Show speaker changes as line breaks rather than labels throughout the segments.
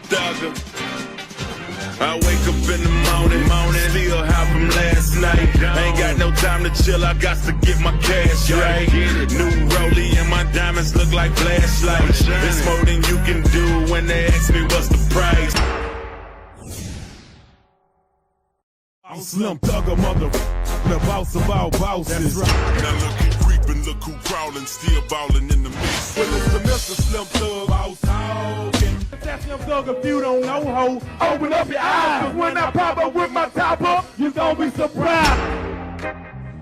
Dugger. I wake up in the morning, still high from last night. Ain't got no time to chill, I got to get my cash right. New rollie and my diamonds look like flashlights. It's more than you can do when they ask me what's the price. I'm Slim Thugger, mother, the boss of all bosses. Now look who creepin', look who crawlin', still ballin' in the mix. Well, it's the Mr. Slim Thug, boss talkin'. That's Slim Thug, if you don't know, ho, open up your eyes, 'cause when I pop up with my top up, you gon' be surprised.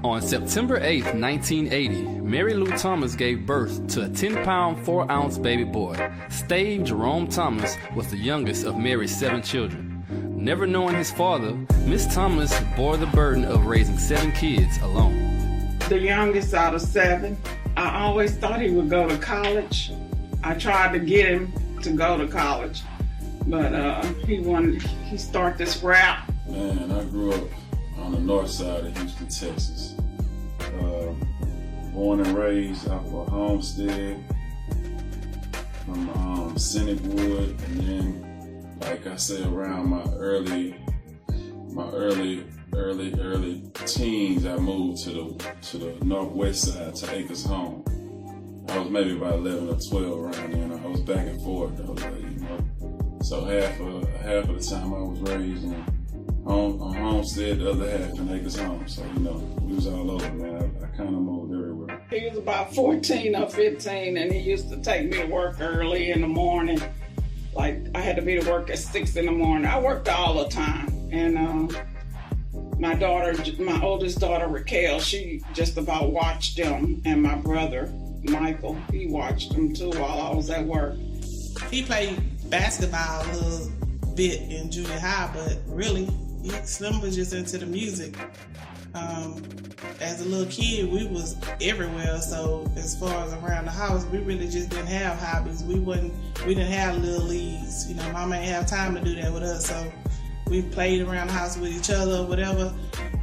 On September 8th, 1980, Mary Lou Thomas gave birth to a 10-pound, 4-ounce baby boy. Stave Jerome Thomas was the youngest of Mary's 7 children. Never knowing his father, Miss Thomas bore the burden of raising 7 kids alone.
The youngest out of 7. I always thought he would go to college. I tried to get him to go to college, but he started this rap.
Man, I grew up on the north side of Houston, Texas. Born and raised off of a homestead from Scenic Wood, and then, like I said, around my early teens, I moved to the northwest side, to Acres Home. I was maybe about 11 or 12 around then. I was back and forth though, you know. So half of the time I was raised in on Homestead, the other half in Acres Home. So, you know, we was all over, man. I kind of moved everywhere.
He was about 14 or 15, and he used to take me to work early in the morning. Like, I had to be to work at 6 in the morning. I worked all the time. And my oldest daughter, Raquel, she just about watched him. And my brother, Michael, he watched him too while I was at work.
He played basketball a little bit in junior high, but really, Slim was just into the music. As a little kid, we was everywhere, so as far as around the house, we really just didn't have hobbies. We didn't have little leagues. You know, Mama ain't have time to do that with us, so we played around the house with each other or whatever.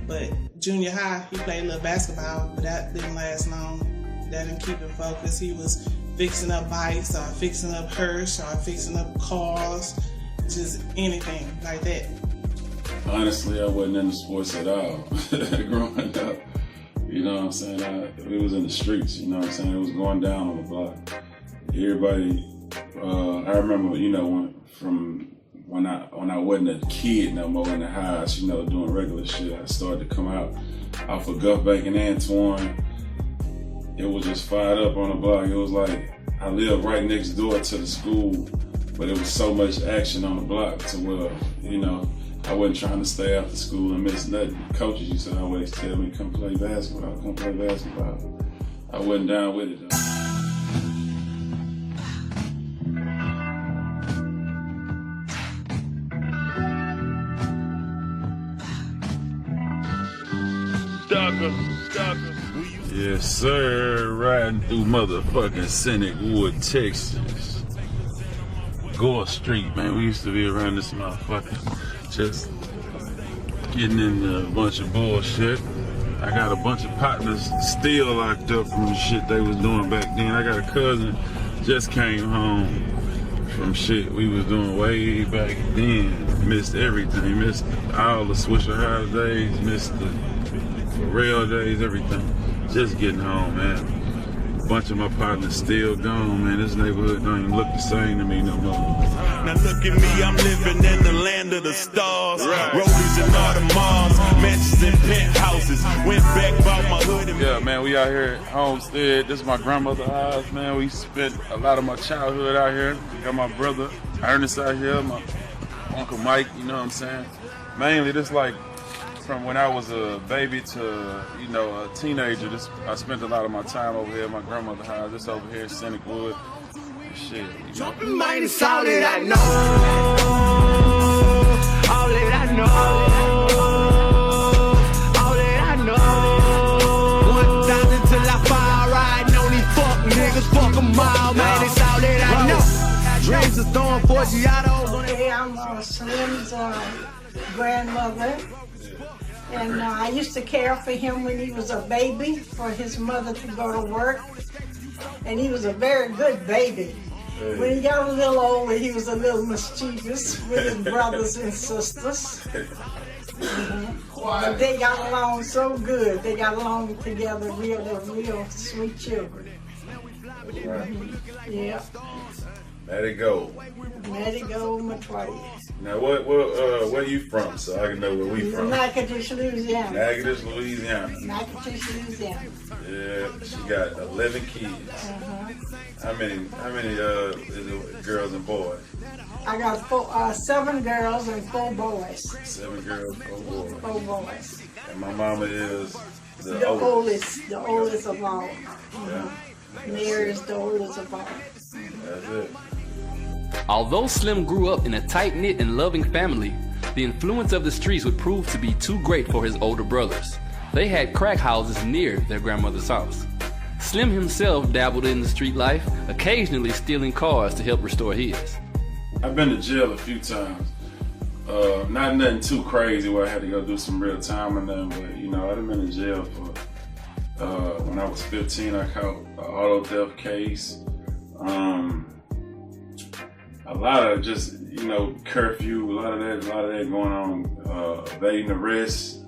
But junior high, he played a little basketball, but that didn't last long. That didn't keep him focused. He was fixing up bikes, or fixing up Hirsch, or fixing up cars, just anything like that.
Honestly, I wasn't into sports at all growing up. You know what I'm saying? It was in the streets, you know what I'm saying? It was going down on the block. Everybody, I remember, you know, when I wasn't a kid no more in the house, you know, doing regular shit, I started to come out off of Guff Bank and Antoine. It was just fired up on the block. It was like, I lived right next door to the school, but it was so much action on the block to where, you know, I wasn't trying to stay after school and miss nothing. Coaches used to always tell me, come play basketball, come play basketball. I wasn't down with it though. Yes, sir. Riding through motherfucking Scenic Wood, Texas. Gore Street, man. We used to be around this motherfucker, just getting into a bunch of bullshit. I got a bunch of partners still locked up from the shit they was doing back then. I got a cousin just came home from shit we was doing way back then. Missed everything. Missed all the Swisher holidays. Missed the Pharrell days, everything. Just getting home, man. A bunch of my partners still gone, man. This neighborhood don't even look the same to me no more.
Now look at me, I'm living in the land of the stars. Right. Rollies and Audemars, mansions and penthouses. Went back, bought my hood and...
Yeah, man, we out here at Homestead. This is my grandmother's house, man. We spent a lot of my childhood out here. Got my brother Ernest out here, my Uncle Mike, you know what I'm saying? Mainly, this like, from when I was a baby to, you know, a teenager, I spent a lot of my time over here at my grandmother's house, just over here in Scenic Wood. Shit, you know.
Man, it's all that I know. All that I know. All that I know. 1,000 till I fall, riding on these fuck niggas. Fuck them all, man. It's all that I know. Dreams of throwing Forgiatos on it.
Hey, I'm Slim's grandmother. And I used to care for him when he was a baby, for his mother to go to work. And he was a very good baby. When he got a little older, he was a little mischievous with his brothers and sisters. But they got along so good. They got along together real sweet children. Yeah.
Let it go.
Let it go, McClay.
Now, where you from, so I can know where we from?
Natchitoches, Louisiana.
Natchitoches, Louisiana.
Natchitoches, Louisiana.
Yeah, she got 11 kids. How many girls and boys?
I got 7 girls and 4 boys.
7 girls, 4 boys.
4 boys.
And my mama is
The oldest of all.
Yeah.
Mary is the oldest of all.
That's it.
Although Slim grew up in a tight-knit and loving family, the influence of the streets would prove to be too great for his older brothers. They had crack houses near their grandmother's house. Slim himself dabbled in the street life, occasionally stealing cars to help restore his.
I've been to jail a few times. Not nothing too crazy where I had to go do some real time or nothing, but you know, I've been in jail for, when I was 15, I caught an auto theft case. A lot of just, you know, curfew, a lot of that going on, evading arrests.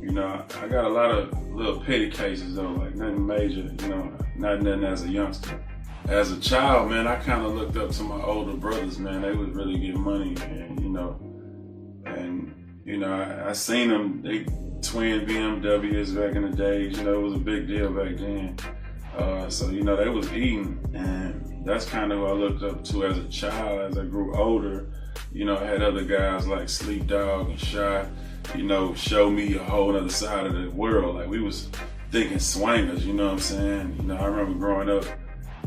You know, I got a lot of little petty cases though, like nothing major, you know, not nothing as a youngster. As a child, man, I kind of looked up to my older brothers, man. They would really get money, and I seen them. They twin BMWs back in the days. You know, it was a big deal back then. So you know, they was eating, and that's kind of who I looked up to as a child. As I grew older, you know, I had other guys like Sleep Dog and Shy, you know, show me a whole other side of the world. Like we was thinking swingers, you know what I'm saying? You know, I remember growing up,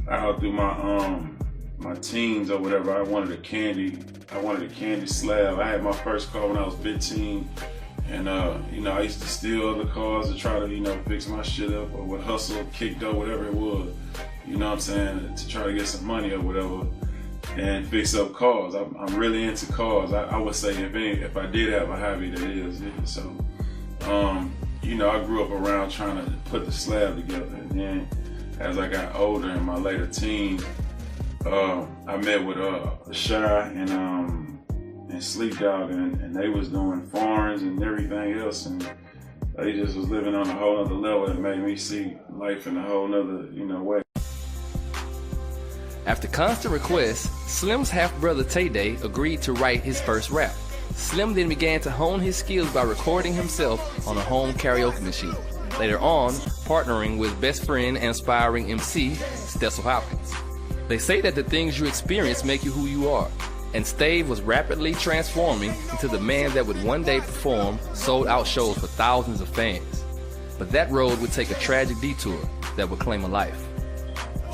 out through my teens or whatever, I wanted a candy slab. I had my first car when I was 15, and you know, I used to steal other cars to try to, you know, fix my shit up, or would hustle, kick door, whatever it was, you know what I'm saying, to try to get some money or whatever, and fix up cars. I'm really into cars. I would say if I did have a hobby, that is it. So, you know, I grew up around trying to put the slab together, and then as I got older in my later teens, I met with Shy and Sleep Dog, and they was doing foreigns and everything else, and they just was living on a whole other level that made me see life in a whole other, you know, way.
After constant requests, Slim's half-brother Tay-Day agreed to write his first rap. Slim then began to hone his skills by recording himself on a home karaoke machine. Later on, partnering with best friend and aspiring MC, Stessel Hopkins. They say that the things you experience make you who you are, and Stave was rapidly transforming into the man that would one day perform sold-out shows for thousands of fans. But that road would take a tragic detour that would claim a life.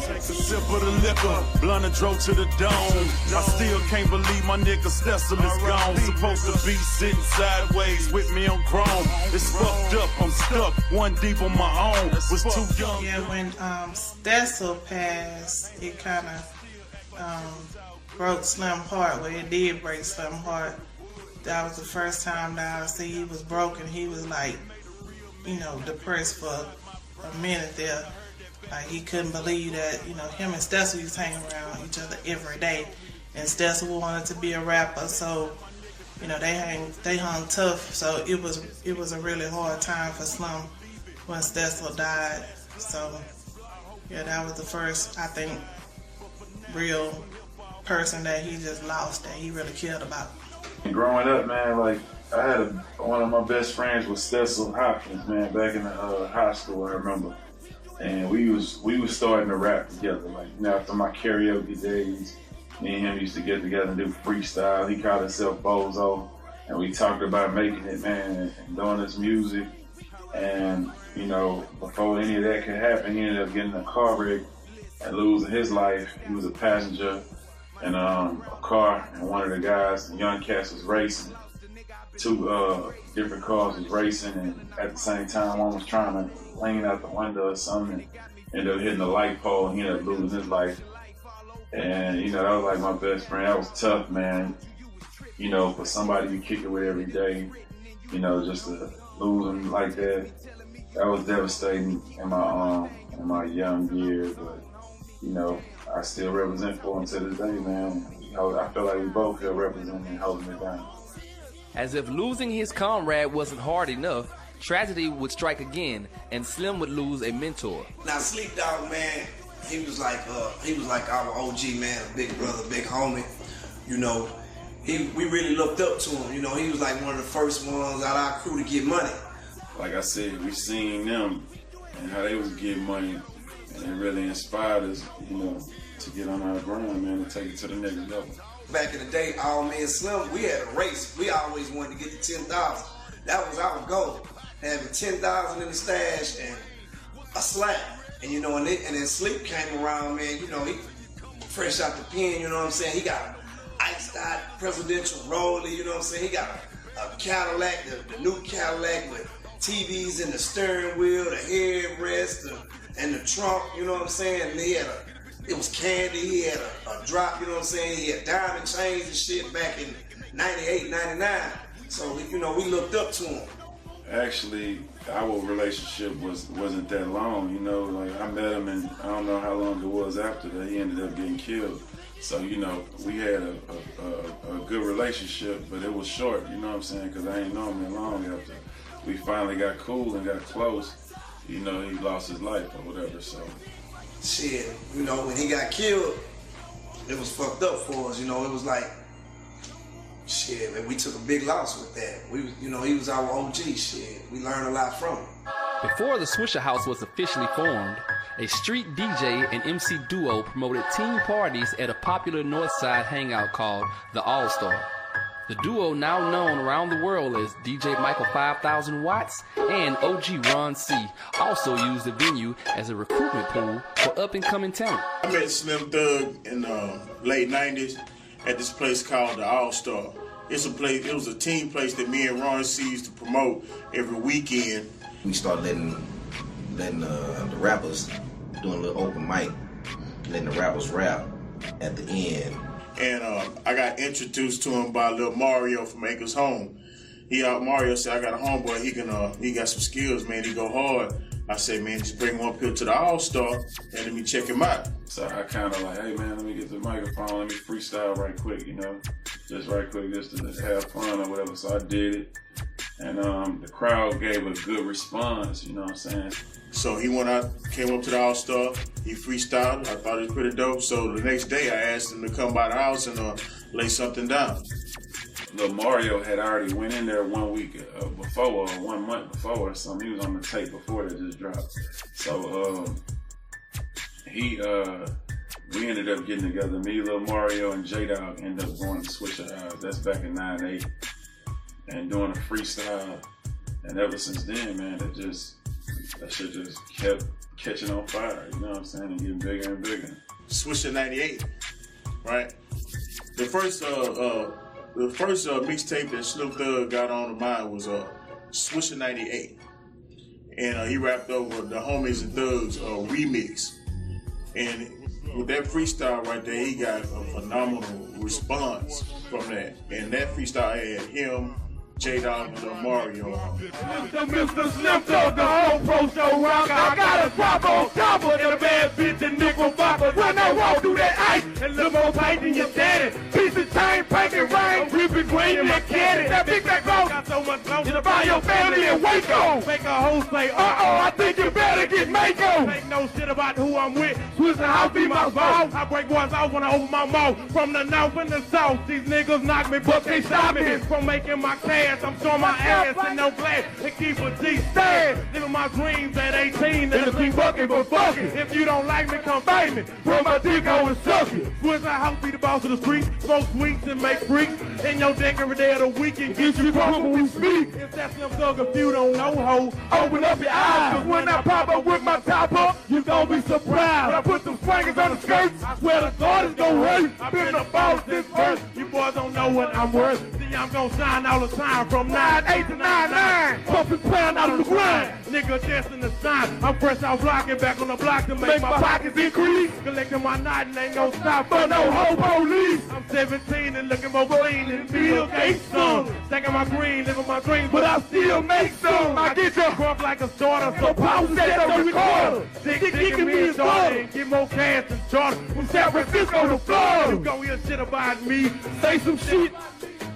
Take a sip of the liquor, blunt and drove to the dome. I still can't believe my nigga Stessel is gone. Supposed to be sitting sideways with me on chrome. It's fucked up, I'm stuck, one deep on my own. Was too young.
Yeah, when Stessel passed, it kind of broke Slim heart. Well, it did break Slim heart. That was the first time that I see he was broken. He was like, you know, depressed for a minute there. Like he couldn't believe that, you know, him and Stessel used to hang around each other every day, and Stessel wanted to be a rapper, so you know they hung tough. So it was a really hard time for Slim when Stessel died. So yeah, that was the first, I think, real person that he just lost that he really cared about.
Growing up, man, like I had one of my best friends was Stessel Hopkins, man, back in the high school, I remember. And we was starting to rap together. Like, you know, after my karaoke days, me and him used to get together and do freestyle. He called himself Bozo, and we talked about making it, man, and doing this music. And, you know, before any of that could happen, he ended up getting in a car wreck and losing his life. He was a passenger in a car, and one of the guys, the young cats, was racing. Two different cars was racing, and at the same time, one was trying to lean out the window or something, and ended up hitting the light pole, and he ended up losing his life. And, you know, that was like my best friend. That was tough, man. You know, for somebody you kick it with every day, you know, just to lose him like that, that was devastating in my young years. But, you know, I still represent for him to this day, man. You know, I feel like we both feel representing and holding it down.
As if losing his comrade wasn't hard enough, tragedy would strike again, and Slim would lose a mentor.
Now, Sleep Dog, man, he was like our OG, man, big brother, big homie. You know, we really looked up to him. You know, he was like one of the first ones out of our crew to get money.
Like I said, we seen them and how they was getting money, and it really inspired us, you know, to get on our grind, man, and take it to the next level.
Back in the day, all me and Slim, we had a race. We always wanted to get to 10,000. That was our goal. Having 10,000 in the stash and a slab. And you know, and then Sleep came around, man, you know, he fresh out the pen, you know what I'm saying? He got an iced out presidential roller, you know what I'm saying? He got a Cadillac, the new Cadillac with TVs in the steering wheel, the headrest, and the trunk, you know what I'm saying? And he had it was candy, he had a drop, you know what I'm saying? He had diamond chains and shit back in 98, 99. So, you know, we looked up to him.
Actually, our relationship wasn't that long, you know, like I met him and I don't know how long it was after that, he ended up getting killed. So, you know, we had a good relationship, but it was short, you know what I'm saying, because I ain't known him that long after we finally got cool and got close, you know, he lost his life or whatever, so.
Shit, you know, when he got killed, it was fucked up for us, you know, it was like, shit, man, we took a big loss with that. You know, he was our OG, shit. We learned a lot from him.
Before the Swisher House was officially formed, a street DJ and MC duo promoted teen parties at a popular North Side hangout called the All-Star. The duo, now known around the world as DJ Michael 5000 Watts and OG Ron C, also used the venue as a recruitment pool for up-and-coming talent.
I met Slim Thug in the late 90s at this place called the All-Star. It's a place, it was a team place that me and Ron C used to promote every weekend.
We started letting the rappers doing a little open mic, letting the rappers rap at the end.
And I got introduced to him by Lil Mario from Acres Home. Mario said, I got a homeboy, he got some skills, man, he go hard. I said, man, just bring him up here to the All-Star and let me check him out.
So I kind of like, hey man, let me get the microphone, let me freestyle right quick, you know, just right quick, just to have fun or whatever. So I did it, and the crowd gave a good response, you know what I'm saying?
So he went out, came up to the All-Star, he freestyled, I thought it was pretty dope. So the next day I asked him to come by the house and lay something down.
Lil Mario had already went in there 1 week before, or 1 month before or something. He was on the tape before that just dropped. So we ended up getting together. Me, Lil Mario, and J-Dog ended up going to Swisher House. That's back in 98. And doing a freestyle. And ever since then, man, that shit just kept catching on fire, you know what I'm saying, and getting bigger and bigger.
Swisher 98, right? The first mixtape that Slim Thug got on the mind was Swisher 98. And he rapped over the Homies and Thugs remix. And with that freestyle right there, he got a phenomenal response from that. And that freestyle had him, J-Dog, and Lil Mario on.
Mr. Slim Thug, the whole pro show rock. I got a drop on top of the bad bitch and nickel boppers. When I walk through that ice and little more tight than your daddy. Piece of chain, painted rain, ripping green in that caddy. That big back road got so much love to buy your family in Waco. Make a hoe say, I think you better get Mako. Ain't no shit about who I'm with. Swisher House be my boss. I break boys out when I open my mouth. From the north and the south, these niggas knock me, but they stop me from making my cash. I'm showing my ass in no glass to keep a G stand. Living my dreams at 18 and to keep bucking but fucking. If you don't like me, come fight me. Bro, my dick go and suck it. Swisher House be the boss of the street. Smoke sweets and make freaks. In your deck every day of the week and get you drunk when we speak. If that's Slim Thug, if you don't know, ho, open up your eyes. Cause when I pop up with my top up, you gon' be surprised. When I put some swangers on the skirts, I swear the God is gon' hurt. I've been a boss this first. You boys don't know what I'm worth. See, I'm gon' shine all the time from 9-8 to 9-9. Pumping pound out of the grind. nigga dancing the sign. I'm fresh out blocking back on the block to make my pockets increase. Collecting my knot and ain't no stop for no whole police. I'm 17 and looking more clean than Bill Gates son. Stacking my green, living my dreams, but I still make some. I get your crop like a starter, so power set the recorder. Dick me and daughter and get more cash than charter. From San Francisco to Florida. You gon' hear shit about me, say some shit,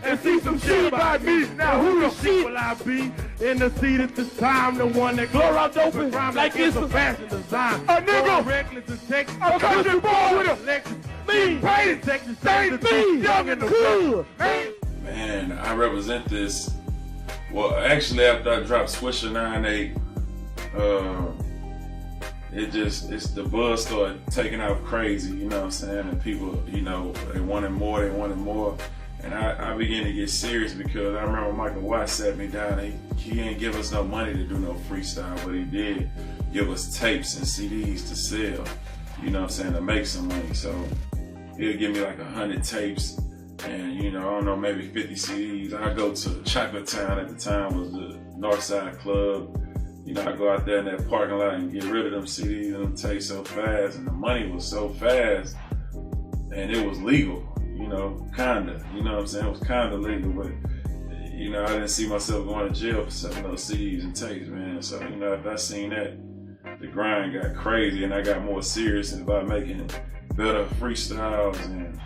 and see some shit about me. Now who the shit will I be? In the seat at this time, the one that glow out open like it's a fashion design. A nigga reckless as Texas, a country boy with a Lexus. Me, painted Texas, ain't me, young and the cool.
Man, I represent this. Well, actually, after I dropped Swisher 9-8, it's the buzz started taking off crazy, you know what I'm saying? And people, you know, they wanted more. And I began to get serious because I remember Michael Watt sat me down and he didn't give us no money to do no freestyle, but he did give us tapes and CDs to sell, you know what I'm saying, to make some money. So he'll give me like 100 tapes and, you know, I don't know, maybe 50 CDs. I go to Chocolate Town at the time, was the Northside Club. You know, I go out there in that parking lot and get rid of them CDs and them tapes so fast, and the money was so fast, and it was legal, you know, kinda. You know what I'm saying? It was kinda legal, but, you know, I didn't see myself going to jail for selling those CDs and tapes, man. So, you know, after I seen that, the grind got crazy, and I got more serious about making better freestyles, and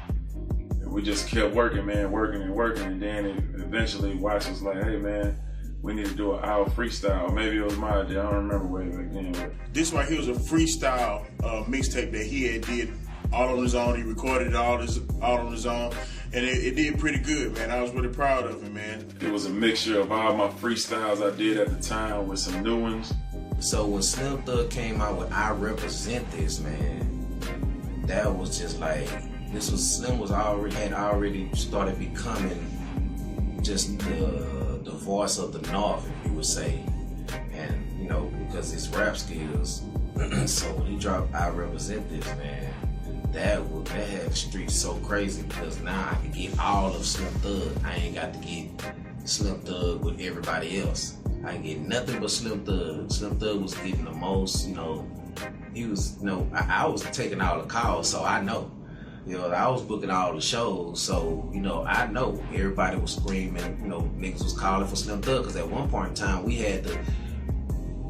we just kept working, man, working, and then eventually Watch was like, hey, man, we need to do an hour freestyle. Maybe it was my idea. I don't remember way back then. But
this right here was a freestyle mixtape that he had did all on his own. He recorded it all on his own, and it did pretty good, man. I was really proud of him, man.
It was a mixture of all my freestyles I did at the time with some new ones.
So when Slim Thug came out with I Represent This, man, that was just like, Slim had already started becoming just the voice of the North, if you would say, and you know, because his rap skills. So when he dropped I Represent This, man, that had the streets so crazy, because now I can get all of Slim Thug. I ain't got to get Slim Thug with everybody else. I can get nothing but Slim Thug. Slim Thug was getting the most, you know, he was, you know, I was taking all the calls, so I know. You know, I was booking all the shows, so, you know, I know everybody was screaming, you know, niggas was calling for Slim Thug, because at one point in time, we had to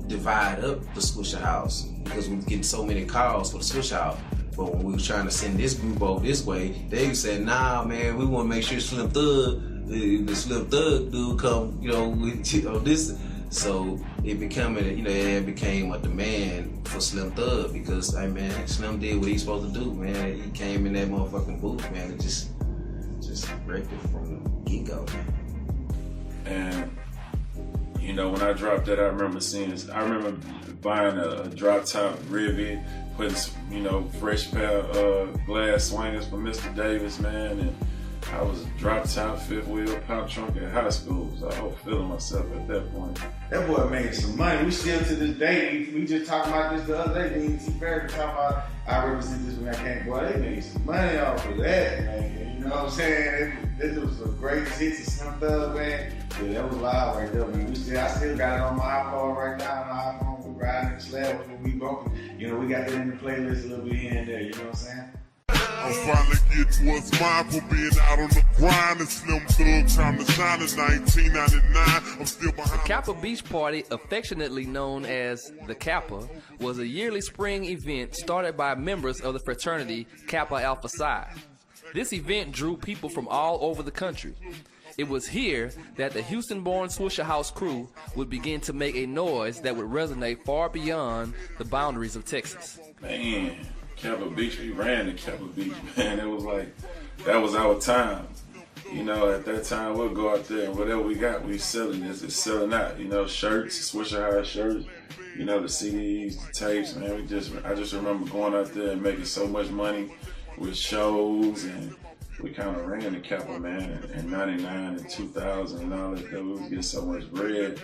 divide up the Swisher House, because we were getting so many calls for the Swisher House. But when we was trying to send this group over this way, they said, nah, man, we want to make sure Slim Thug, the Slim Thug dude come, you know, with this. So it became a demand for Slim Thug, because, hey, man, Slim did what he's supposed to do, man. He came in that motherfucking booth, man, and just wrecked it from the get-go, man.
And, you know, when I dropped that, I remember buying a drop-top Rivet, putting, you know, fresh pair of glass swingers for Mr. Davis, man, and I was a drop-top, fifth-wheel pop trunk in high school, so I was feeling myself at that point.
That boy made some money. We still to this day, we just talked about this the other day. Me and T. Barry talking about I Represent This when I came. Boy, they made some money off of that, man. You know what I'm saying? This was the greatest hits of Slim Thug, man. Yeah, that was live right there, man. I still got it on my iPhone right now. On my iPhone, we riding the slab when we broke. You know, we got that in the playlist a little bit here and there. You know what I'm saying?
I'm finally getting what's mine for being out on the grind. And Slim Thug, time to shine in 1999. I'm still behind.
The Kappa Beach Party, affectionately known as the Kappa, was a yearly spring event started by members of the fraternity Kappa Alpha Psi. This event drew people from all over the country. It was here that the Houston-born Swisher House crew would begin to make a noise that would resonate far beyond the boundaries of Texas.
Man, Kappa Beach, we ran to Kappa Beach, man. It was like, that was our time. You know, at that time, we'll go out there and whatever we got, we selling this. It's selling out, you know, shirts, Swisher House shirts, you know, the CDs, the tapes, man. I just remember going out there and making so much money with shows, and we kind of ran the Kappa, man, in 99 and 2000 and all that. We was getting so much bread.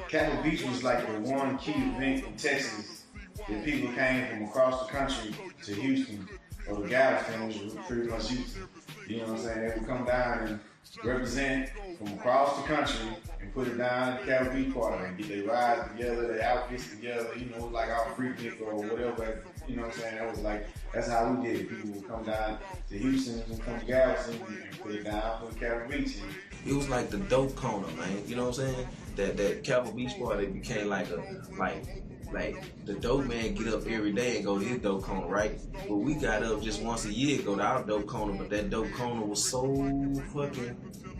Kappa Beach was like the one key event in Texas that people came from across the country to Houston, or the Galveston, which was pretty much Houston. You know what I'm saying? They would come down and represent from across the country and put it down at the Cattle Beach Party and get their rides together, their outfits together, you know, like our Freaknik or whatever, you know what I'm saying? That was like, that's how we did it. People would come down to Houston and come to Galveston and put it down for the Cattle Beach.
It was like the dope corner, man. You know what I'm saying? That Capitol Beach Party became like the dope man get up every day and go to his dope corner, right? But we got up just once a year, go to our dope corner, but that dope corner was so fucking,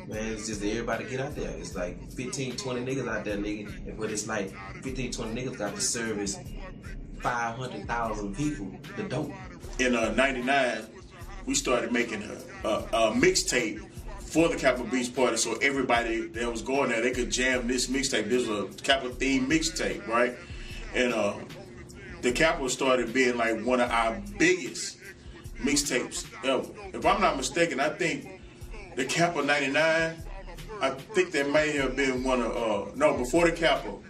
man, it's just that everybody get out there. It's like 15, 20 niggas out there, nigga. But it's like 15, 20 niggas got to service 500,000 people, the dope.
In 99, we started making a mixtape for the Capitol Beach Party, so everybody that was going there, they could jam this mixtape. This was a Capitol themed mixtape, right? And the Capitol started being like one of our biggest mixtapes ever. If I'm not mistaken, I think the Capitol 99, I think that may have been one of, no, before the Capitol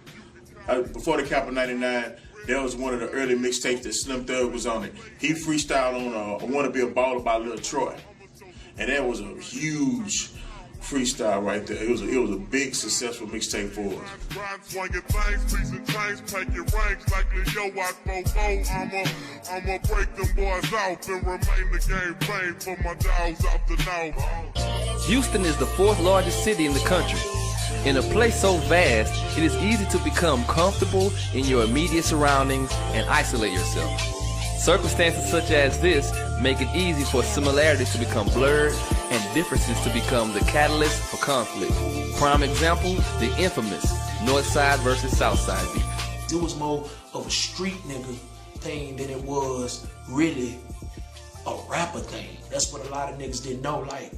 99, that was one of the early mixtapes that Slim Thug was on it. He freestyled on I Wanna Be a Baller by Lil Troy. And that was a huge freestyle right there. It was a big successful mixtape for us.
Ride swinging things, piecing chains, taking ranks like Leo Aquafo. I'ma break them boys out and remain the game fame for my dogs out the north.
Houston is the 4th largest city in the country. In a place so vast, it is easy to become comfortable in your immediate surroundings and isolate yourself. Circumstances such as this make it easy for similarities to become blurred and differences to become the catalyst for conflict. Prime example, the infamous North Side versus South Side beef.
It was more of a street nigga thing than it was really a rapper thing. That's what a lot of niggas didn't know. Like,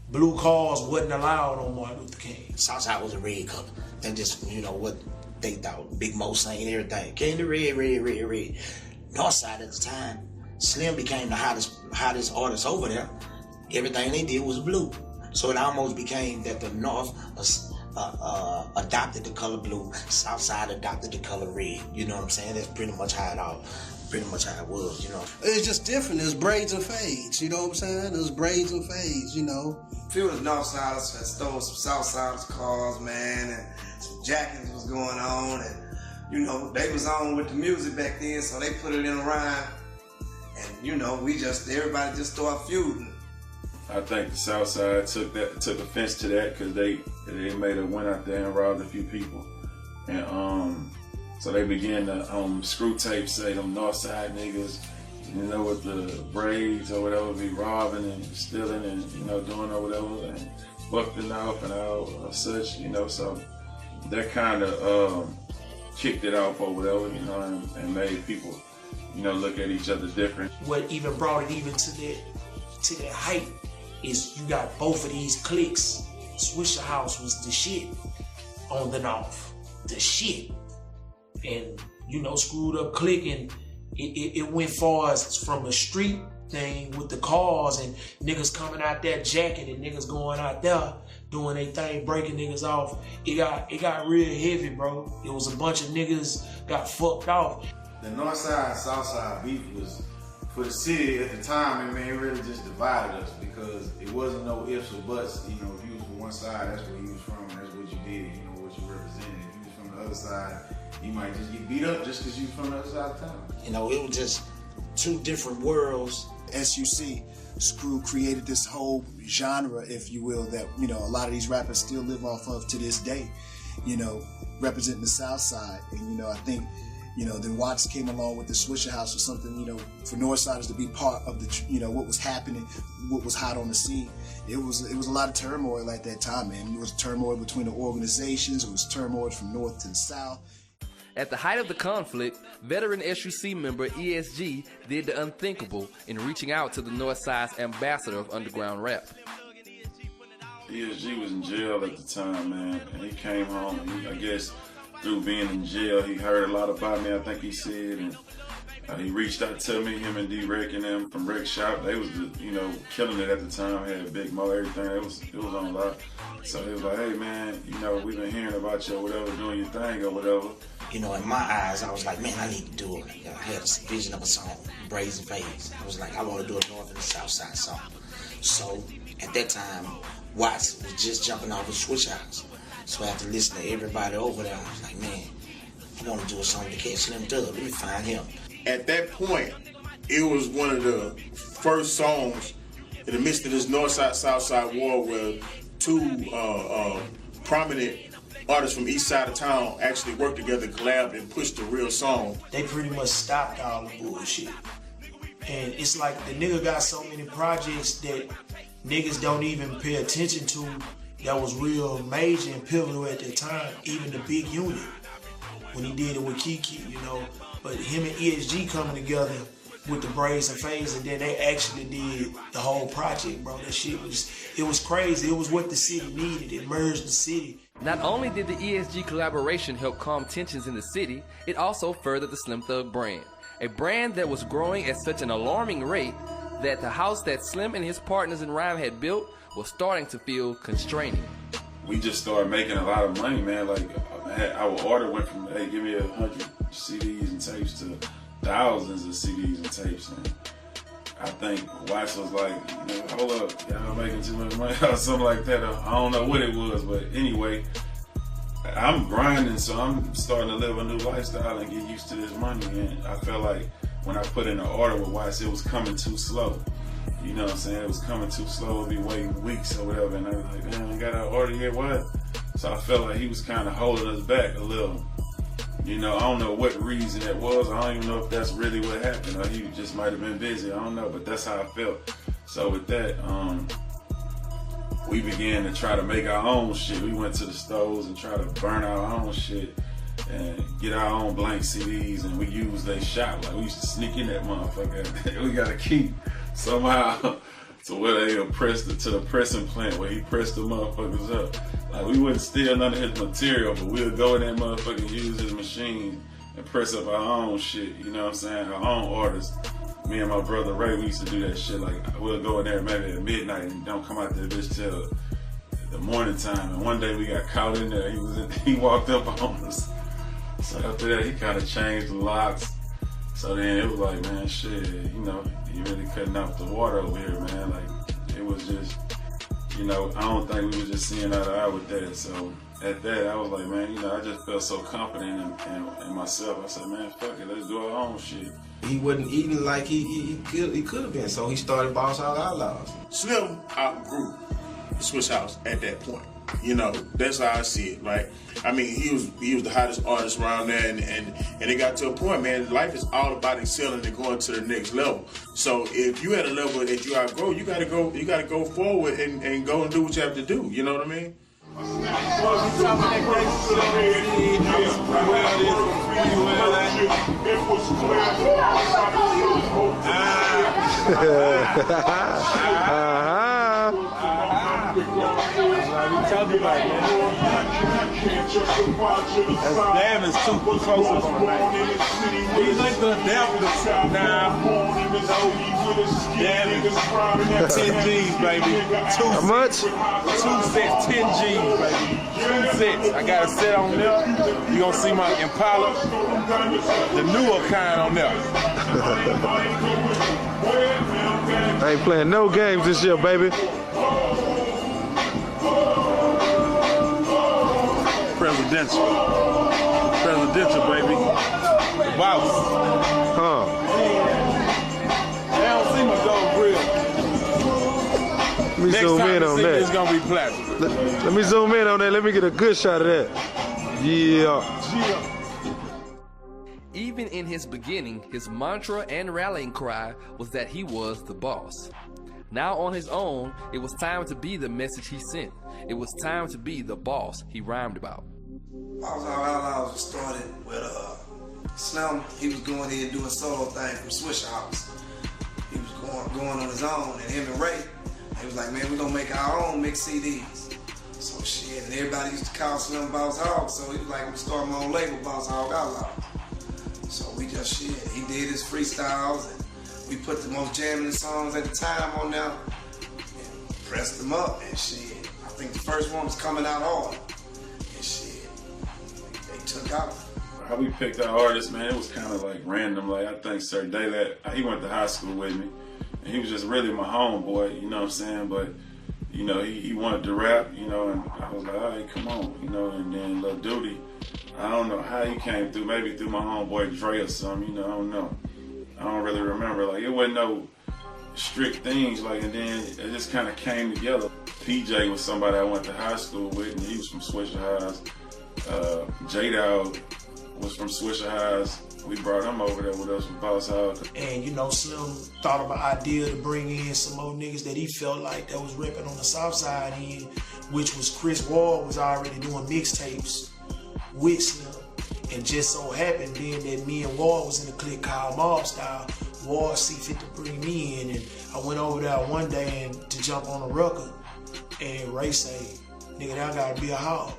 blue cars wasn't allowed on Martin Luther King.
Southside was a red color. And just, you know, what they thought. Big Mo saying everything. Came the red, red, red, red. Northside at the time, Slim became the hottest artist over there. Everything they did was blue. So it almost became that the North adopted the color blue, Southside adopted the color red. You know what I'm saying? That's pretty much how it was, you know.
It's just different. There's braids and fades, you know what I'm saying? There's braids and fades, you know.
A few of the Northsiders had stole some Southsiders cars, man, and some jackets was going on, and you know, they was on with the music back then, so they put it in a rhyme. And, you know, everybody just started feuding.
I think the South Side took offense to that because they went out there and robbed a few people. And so they began to screw tape say them North Side niggas, you know, with the braids or whatever, be robbing and stealing and, you know, doing or whatever, and bucking off and all such, you know, so that kind of kicked it off or whatever, you know, and made people, you know, look at each other different.
What even brought it even to that height is you got both of these cliques. Swisher House was the shit on the North, the shit, and you know, screwed up clique, and it went far as from a street thing with the cars and niggas coming out that jacket and niggas going out there doing their thing, breaking niggas off. It got real heavy, bro. It was a bunch of niggas got fucked off.
The North Side, South Side beef was, for the city at the time, I mean, it really just divided us because it wasn't no ifs or buts. You know, if you was from one side, that's where you was from, and that's what you did, you know, what you represented. If you was from the other side, you might just get beat up just because you was from the other side of town.
You know, it was just two different worlds.
SUC, Screw created this whole genre, if you will, that, you know, a lot of these rappers still live off of to this day, you know, representing the South Side. And, you know, I think, you know, then Watts came along with the Swisher House or something, you know, for Northsiders to be part of the, you know, what was happening, what was hot on the scene. It was a lot of turmoil at that time, man. It was turmoil between the organizations. It was turmoil from north to the south.
At the height of the conflict, veteran SUC member ESG did the unthinkable in reaching out to the Northside's ambassador of underground rap.
ESG was in jail at the time, man, and he came home, and I guess through being in jail, he heard a lot about me, I think he said, and he reached out to me, him and D-Rec and them from Rec Shop. They was, you know, killing it at the time, had Big Mo, everything, it was on a lot. So he was like, hey man, you know, we've been hearing about you or whatever, doing your thing or whatever.
You know, in my eyes, I was like, man, I need to do it. I had a vision of a song, Braids and Fades. I was like, I want to do a North and a South Side song. So at that time, Watts was just jumping off of Switch House. So after listening to everybody over there, I was like, man, I want to do a song to catch Slim Thug. Let me find him.
At that point, it was one of the first songs in the midst of this Northside Southside war where two prominent artists from east side of town actually worked together, collabed, and pushed the real song.
They pretty much stopped all the bullshit. And it's like the nigga got so many projects that niggas don't even pay attention to that was real major and pivotal at the time. Even the Big Unit, when he did it with Kiki, you know. But him and ESG coming together with the Braids and Fades, and then they actually did the whole project, bro. That shit was crazy. It was what the city needed. It merged the city.
Not only did the ESG collaboration help calm tensions in the city, it also furthered the Slim Thug brand. A brand that was growing at such an alarming rate that the house that Slim and his partners in rhyme had built was starting to feel constraining.
We just started making a lot of money, man. Like, our order went from, hey, give me 100 CDs and tapes to thousands of CDs and tapes. And I think Watts was like, you know, hold up, y'all making too much money or something like that. I don't know what it was, but anyway, I'm grinding, so I'm starting to live a new lifestyle and get used to this money. And I felt like when I put in an order with Watts, it was coming too slow. You know what I'm saying? It was coming too slow. I'd be waiting weeks or whatever. And I was like, man, I got an order yet, what? So I felt like he was kind of holding us back a little. You know, I don't know what reason it was. I don't even know if that's really what happened, or he just might have been busy. I don't know, but that's how I felt. So with that, we began to try to make our own shit. We went to the stores and tried to burn our own shit and get our own blank CDs, and we used their shop. Like, we used to sneak in that motherfucker. We got to keep somehow to where they pressed it to the pressing plant where he pressed the motherfuckers up. Like, we wouldn't steal none of his material, but we'd go in that motherfucker and use his machine and press up our own shit, you know what I'm saying? Our own orders. Me and my brother Ray, we used to do that shit. Like, we'll go in there maybe at midnight and don't come out there bitch till the morning time. And one day we got caught in there. He walked up on us. So after that, he kind of changed the locks. So then it was like, man, shit, you know, you really cutting off the water over here, man. Like, it was just, you know, I don't think we were just seeing eye to eye with that. So at that, I was like, man, you know, I just felt so confident in myself. I said, man, fuck it, let's do our own shit.
He wasn't eating like he could have been, so he started Boss Hogg Outlaws.
Slim outgrew the Switch House at that point. You know, that's how I see it. Like, I mean, he was the hottest artist around there, and it got to a point, man. Life is all about excelling and going to the next level. So if you at a level that you outgrow, you gotta go forward and go and do what you have to do. You know what I mean?
Talking about, damn, it's too close up on He's like the devil now. Damn it. 10 G's, baby.
How much?
2 sets, 10 G's, baby. 2 sets. I got a set on there. You're gonna see my Impala, the newer kind on there.
I ain't playing no games this year, baby.
Presidential, baby. Wow.
Huh.
They don't see my gold grill.
Let me zoom in on that.
It's gonna be platinum.
Let me zoom in on that. Let me get a good shot of that. Yeah.
Even in his beginning, his mantra and rallying cry was that he was the boss. Now on his own, it was time to be the message he sent. It was time to be the boss he rhymed about.
Boss Hogg Outlaws was started with Slim. He was going ahead and doing a solo thing from Switch House. He was going on his own, and him and Ray, he was like, man, we're gonna make our own mixed CDs. So shit, and everybody used to call Slim Boss Hogg, so he was like, I'm gonna start my own label, Boss Hogg Outlaws. So we just shit, he did his freestyles, and we put the most jamming songs at the time on there, and pressed them up, and shit. I think the first one was Coming Out Hard, and shit, they took out.
How we picked our artists, man, it was kind of like random. Like, I think Sir Daylight, he went to high school with me, and he was just really my homeboy, you know what I'm saying? But you know, he wanted to rap, you know, and I was like, all right, come on, you know, and then Lil Duty, I don't know how he came through, maybe through my homeboy Dre or something, you know, I don't know. I don't really remember, like, it wasn't no strict things, like, and then it just kind of came together. PJ was somebody I went to high school with, and he was from Swisher Highs. J-Dawg was from Swisher Highs. We brought him over there with us from Boss Hogg.
And you know, Slim thought of an idea to bring in some more niggas that he felt like that was repping on the South Side end, which was Chris Ward was already doing mixtapes with Slim. And just so happened then that me and Ward was in a clique called Mob Style. Ward see fit to bring me in, and I went over there one day and to jump on a record, and Ray say, nigga, that gotta be a Hogg.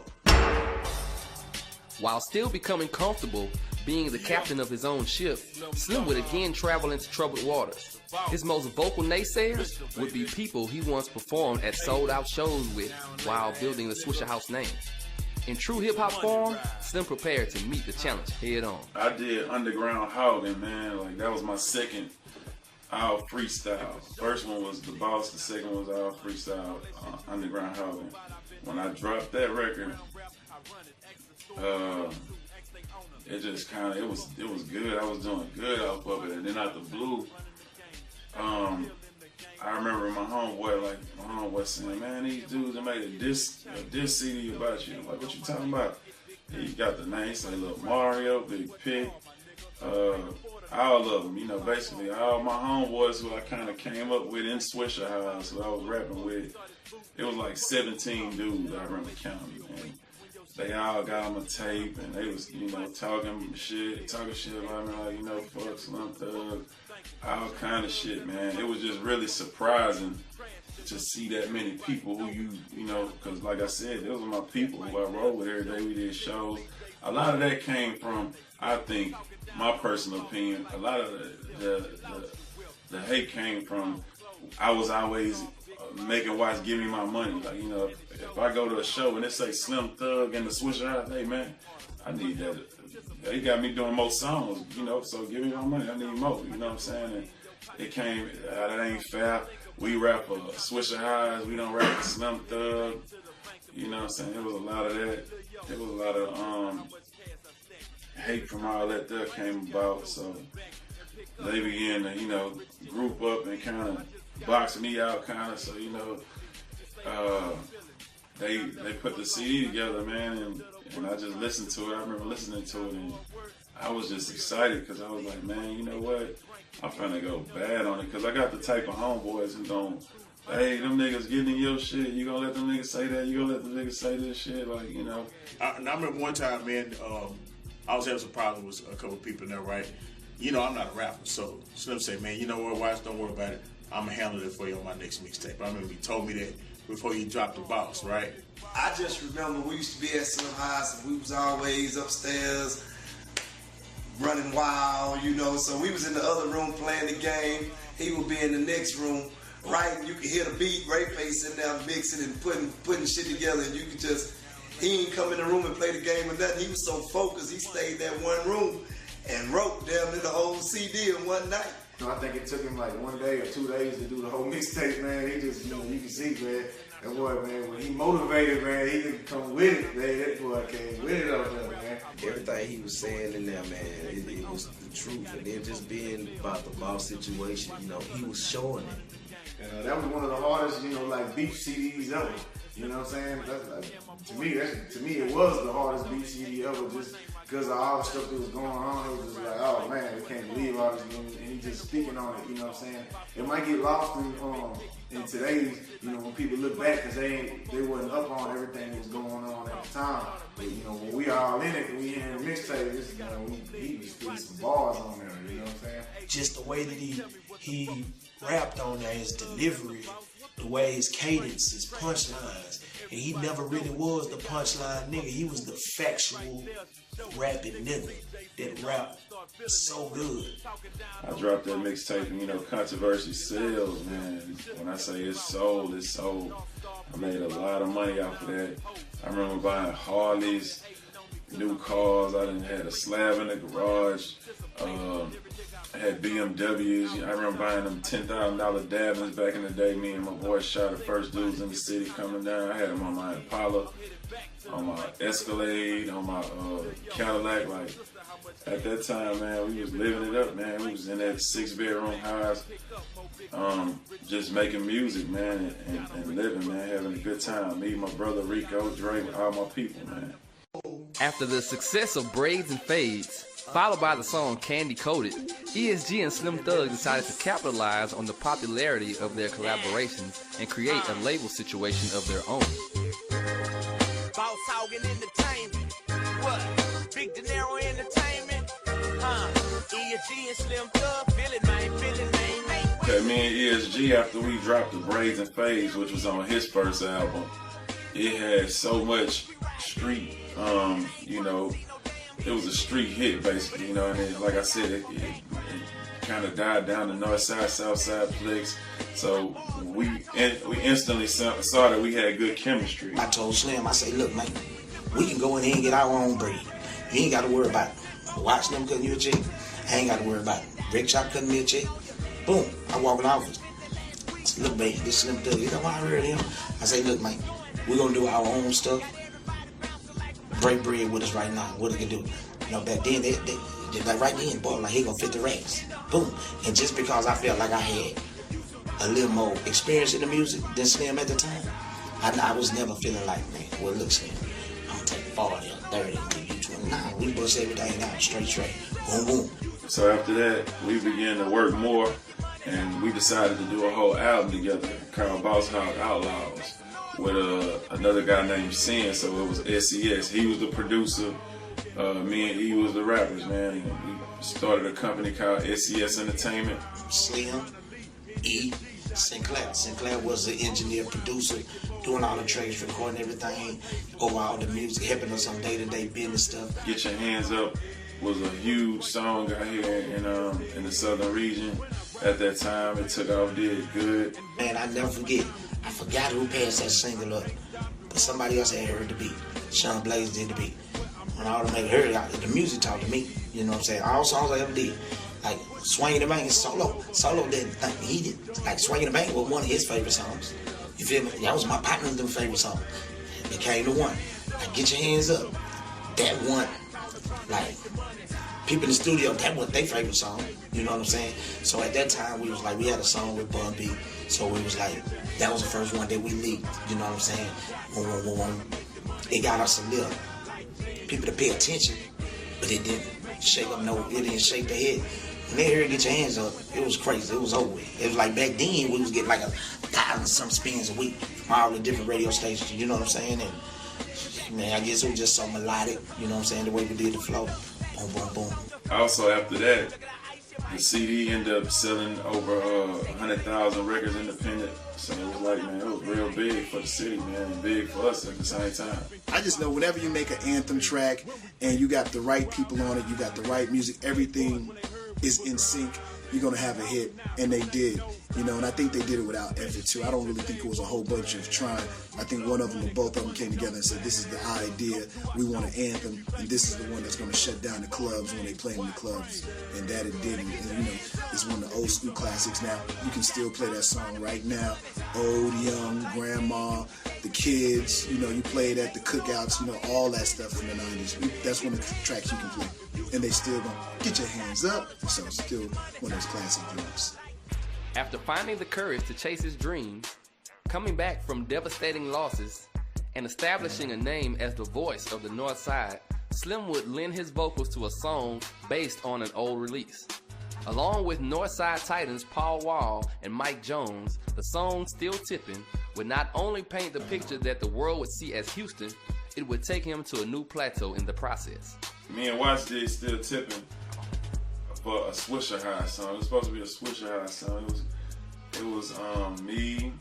While still becoming comfortable being the captain of his own ship, Slim would again travel into troubled waters. His most vocal naysayers would be people he once performed at sold-out shows with while building the Swisher House name. In true hip-hop form, Slim prepared to meet the challenge head-on.
I did Underground Hogging, man. Like, that was my second all freestyle. First one was The Boss, the second was all freestyle, Underground Hogging. When I dropped that record, it just kind of, it was good. I was doing good off of it. And then out the blue, I remember my homeboy saying, man, these dudes that made a diss CD about you. I'm like, what you talking about? He got the name, say, look, Mario, Big Pig, all of them, you know, basically all my homeboys who I kind of came up with in Swisher House, who I was rapping with. It was like 17 dudes I remember counting, and they all got on a tape, and they was, you know, talking shit about me, like, you know, fuck Slim Thug, all kind of shit, man. It was just really surprising to see that many people who you know, because like I said, those are my people who I roll with every day. We did shows. A lot of that came from, I think, my personal opinion, a lot of the hate came from, I was always making Watts give me my money. Like, you know, if I go to a show and it say Slim Thug and the Swisher House, hey man, I need that. They got me doing more songs, you know, so give me my money, I need more, you know what I'm saying? And it came, that ain't fair. We rap for Swisher Highs, we don't rap for Slim Thug, you know what I'm saying? There was a lot of that. There was a lot of hate from all that came about, so they began to, you know, group up and kind of box me out, kind of, so, you know, they put the CD together, man, and I just listened to it. I remember listening to it, and I was just excited because I was like, man, you know what? I'm finna go bad on it because I got the type of homeboys who don't, hey, them niggas getting in your shit. You gonna let them niggas say that? You gonna let them niggas say this shit? Like, you know.
I remember one time, man, I was having some problems with a couple of people in there, right? You know, I'm not a rapper, so Slim said, man, you know what, Watts, don't worry about it. I'm gonna handle it for you on my next mixtape. I remember he told me that before he dropped The Boss, right?
I just remember we used to be at Slim House and we was always upstairs running wild, you know, so we was in the other room playing the game. He would be in the next room, right? You could hear the beat, Ray Face in there mixing and putting shit together, and you could just, he ain't come in the room and play the game or nothing. He was so focused, he stayed in that one room and wrote damn near the whole CD in one night.
I think it took him like 1 day or 2 days to do the whole mixtape, man. He just, you know, you can see, man, that boy, man, when he motivated, man, he could come with it, man. That boy came with it up there, man.
Everything he was saying in there, man, it was the truth. And then just being about the Boss situation, you know, he was showing it.
That was one of the hardest, you know, like beef CDs ever. You know what I'm saying? That's like, to me, it was the hardest beef CD ever, just because of all the stuff that was going on. It was just like, oh man, we can't believe all this, and he just speaking on it. You know what I'm saying? It might get lost in today's, you know, when people look back because they wasn't up on everything that was going on at the time. But you know, when we all in it, we in the mixtape, this, you know, he was putting some bars on there. You know what I'm saying?
Just the way that he rapped on there, his delivery, the way his cadence, his punchlines. And he never really was the punchline nigga. He was the factual rapping nigga that rapped so good.
I dropped that mixtape and, you know, Controversy sells, man. When I say it's sold, it's sold. I made a lot of money off of that. I remember buying Harleys, new cars. I done had a slab in the garage. had BMWs. I remember buying them $10,000 Davins back in the day. Me and my boy shot the first dudes in the city coming down. I had them on my Impala, on my Escalade, on my Cadillac. Like, at that time, man, we was living it up, man. We was in that 6-bedroom house, just making music, man, and living, man, having a good time. Me, my brother Rico, Dre, all my people, man.
After the success of Braids and Fades, followed by the song Candy Coated, ESG and Slim Thug decided to capitalize on the popularity of their collaborations and create a label situation of their own.
Boss Hogg and Entertainment. What? Big Dinero Entertainment. ESG and Slim Thug. Feel it, man. Feel it, man.
Okay, me and ESG, after we dropped the Braids and Fades, which was on his first album, it had so much street, you know, it was a street hit basically, you know, and then, like I said, it kind of died down the north side, south side flicks. So we instantly saw that we had good chemistry.
I told Slim, I say, look, man, we can go in here and get our own breed. You ain't got to worry about watch them cutting you a check. I ain't got to worry about Rick Chop cutting me a check. Boom, I walk in the office. I say, look, baby, this Slim Thug, you know why I heard him? I say, look, man, we're going to do our own stuff. Break bread with us right now. What we can do? You know, back then, they like right then, boy, like he gonna 50 racks. Boom. And just because I felt like I had a little more experience in the music than Slim at the time, I was never feeling like, man, well, look, Slim, I'm gonna take 40 or 30 and give you 20. Nah, we bust everything out straight. Boom, boom.
So after that, we began to work more, and we decided to do a whole album together called Boss Hogg Outlaws, with another guy named Sin, so it was SES. He was the producer, me and E was the rappers, man. And we started a company called SES Entertainment.
Slim, E, Sinclair. Sinclair was the engineer, producer, doing all the tracks, recording everything, over all the music, helping us on day-to-day business stuff.
Get Your Hands Up was a huge song out here in the southern region at that time. It took off, did good.
Man, I never forget. I forgot who passed that single up, but somebody else had heard the beat. Sean Blaze did the beat. When I automatically heard it, the music talked to me. You know what I'm saying? All songs I ever did. Like Swinging the Bank is solo. Solo didn't think he did. Like Swinging the Bank was one of his favorite songs. You feel me? That was my partner's favorite song. It came to one. Like Get Your Hands Up. That one, like people in the studio, that was their favorite song. You know what I'm saying? So at that time, we was like, we had a song with Bun B. So we was like, that was the first one that we leaked. You know what I'm saying? It got us a little people to pay attention, but it didn't shake up it didn't shake the head. When they heard Get Your Hands Up, it was crazy. It was over with. It was like back then, we was getting like 1,000-some spins a week from all the different radio stations. You know what I'm saying? And man, I guess it was just so melodic. You know what I'm saying? The way we did the flow. Boom, boom, boom.
Also, after that, the CD ended up selling over 100,000 records independent. So it was like, man, it was real big for the city, man, and big for us at the same time.
I just know whenever you make an anthem track and you got the right people on it, you got the right music, everything is in sync, you're going to have a hit. And they did, you know, and I think they did it without effort too. I don't really think it was a whole bunch of trying. I think one of them or both of them came together and said, this is the idea, we want an anthem, and this is the one that's going to shut down the clubs when they play in the clubs. And that it did. And you know, it's one of the old school classics now. You can still play that song right now. Old, young, grandma, the kids, you know, you play it at the cookouts, you know, all that stuff from the 90s. That's one of the tracks you can play. And they still gonna get your hands up. So it's still one of those classic groups.
After finding the courage to chase his dreams, coming back from devastating losses, and establishing a name as the voice of the North Side, Slim would lend his vocals to a song based on an old release. Along with Northside Titans Paul Wall and Mike Jones, the song Still Tippin' would not only paint the picture that the world would see as Houston, it would take him to a new plateau in the process.
Me and Watch did Still Tippin' for a Swisher High song. It was supposed to be a Swisher High song. It was me,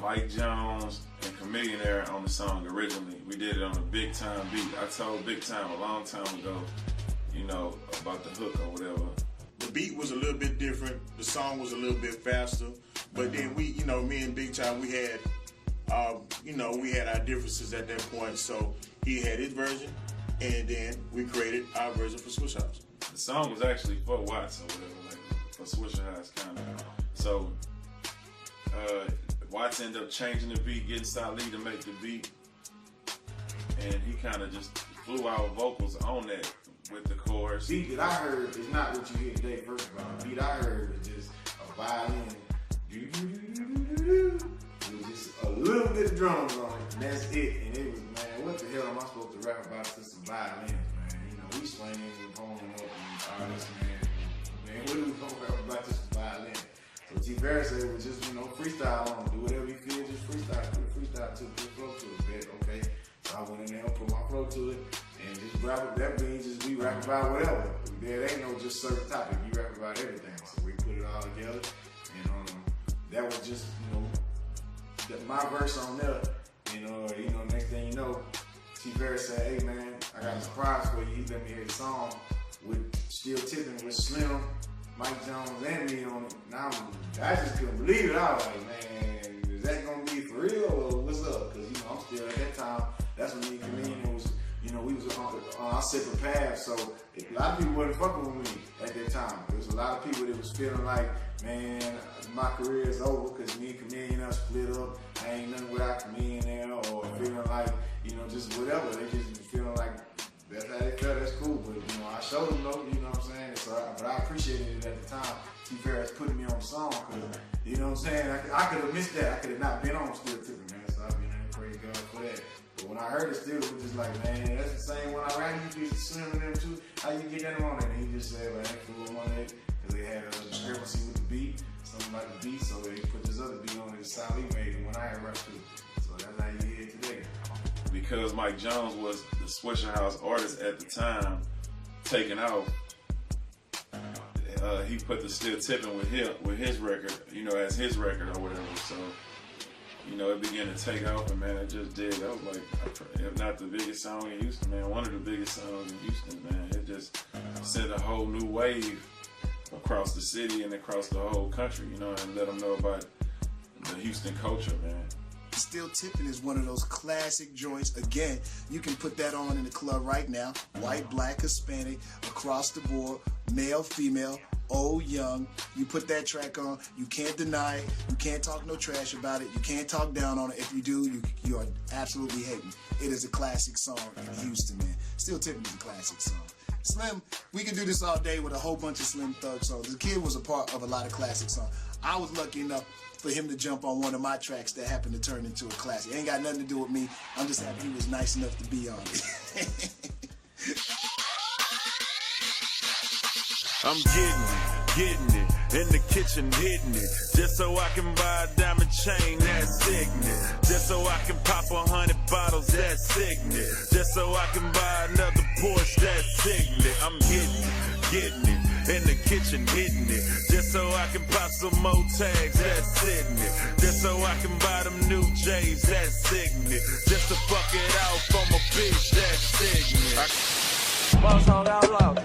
Mike Jones, and Chameleonaire on the song originally. We did it on a Big Time beat. I told Big Time a long time ago, you know, about the hook or whatever.
The beat was a little bit different. The song was a little bit faster. But then we, you know, me and Big Time, we had, we had our differences at that point. So he had his version, and then we created our version for Swish House.
The song was actually for Watts or whatever. Like, Swishahouse kind of. So Watts ended up changing the beat, getting Salih to make the beat, and he kind of just flew our vocals on that with the chorus.
The beat that I heard is not what you hear today. First of all, the beat I heard was just a violin. It was just a little bit of drums on it, and that's it. And it was, man, what the hell am I supposed to rap about to some violins, man? You know, we swinging and pulling them up and all this, man. Man, what are we gonna rap about to some violins? So T. Barry said it was just, you know, freestyle on, do whatever you feel, just freestyle, put a freestyle to it, put a flow to it, man. Okay. So I went in there, put my flow to it, and just rap it. That means just we rap about whatever. There ain't no just certain topic. You rap about everything. So we put it all together, and that was just, you know, my verse on there. Next thing you know, T. Barry said, "Hey man, I got a surprise for you." He let me hear the song with Still Tipping with Slim, Mike Jones, and me on it. Now I just couldn't believe it. I was like, man, is that gonna be for real or what's up? Because I'm still at that time. That's when me and Chameleon was, we was on our separate paths. So a lot of people wasn't fucking with me at that time. There was a lot of people that was feeling like, man, my career is over because me and Chameleon are split up. I ain't nothing without Chameleon there, or feeling like, just whatever. They just feeling like that's how they felt. That's cool, but I showed them though. You know what I'm saying? So, but I appreciated it at the time. T. Ferris putting me on the song, because you know what I'm saying. I could have missed that. I could have not been on Still Tipping, man. So praise God for that. But when I heard it, Still, it was just like, man, that's the same one I ran. You used to swim in them too. How you get that on it? And he just said, well, I ain't fooling on it because they had a discrepancy with the beat. Something about the beat, so they put this other beat on it. Salih made it when I had rapped too. So that's how you hear it today.
Because Mike Jones was the Swishahouse artist at the time, taking off, he put the Still Tipping with his record, as his record or whatever. So, it began to take off, and man, it just did. That was like, if not the biggest song in Houston, man, one of the biggest songs in Houston, man. It just sent a whole new wave across the city and across the whole country, and let them know about the Houston culture, man.
Still Tipping is one of those classic joints. Again, you can put that on in the club right now. White, black, Hispanic, across the board, male, female, old, young. You put that track on, you can't deny it. You can't talk no trash about it. You can't talk down on it. If you do, you are absolutely hating. It is a classic song in Houston, man. Still Tipping is a classic song. Slim, we can do this all day with a whole bunch of Slim Thug songs. The kid was a part of a lot of classic songs. I was lucky enough for him to jump on one of my tracks that happened to turn into a classic. It ain't got nothing to do with me. I'm just happy he was nice enough to be on it.
I'm getting it, in the kitchen hitting it, just so I can buy a diamond chain, that's sickening. Just so I can pop 100 bottles, that's sickening. Just so I can buy another Porsche, that's sickening. I'm getting it, in the kitchen hitting it, just so I can pop some more tags, that's sickening. Just so I can buy them new J's, that's sickening. Just to fuck it out for my bitch, that's sickening.
Boss Hogg Outlaw.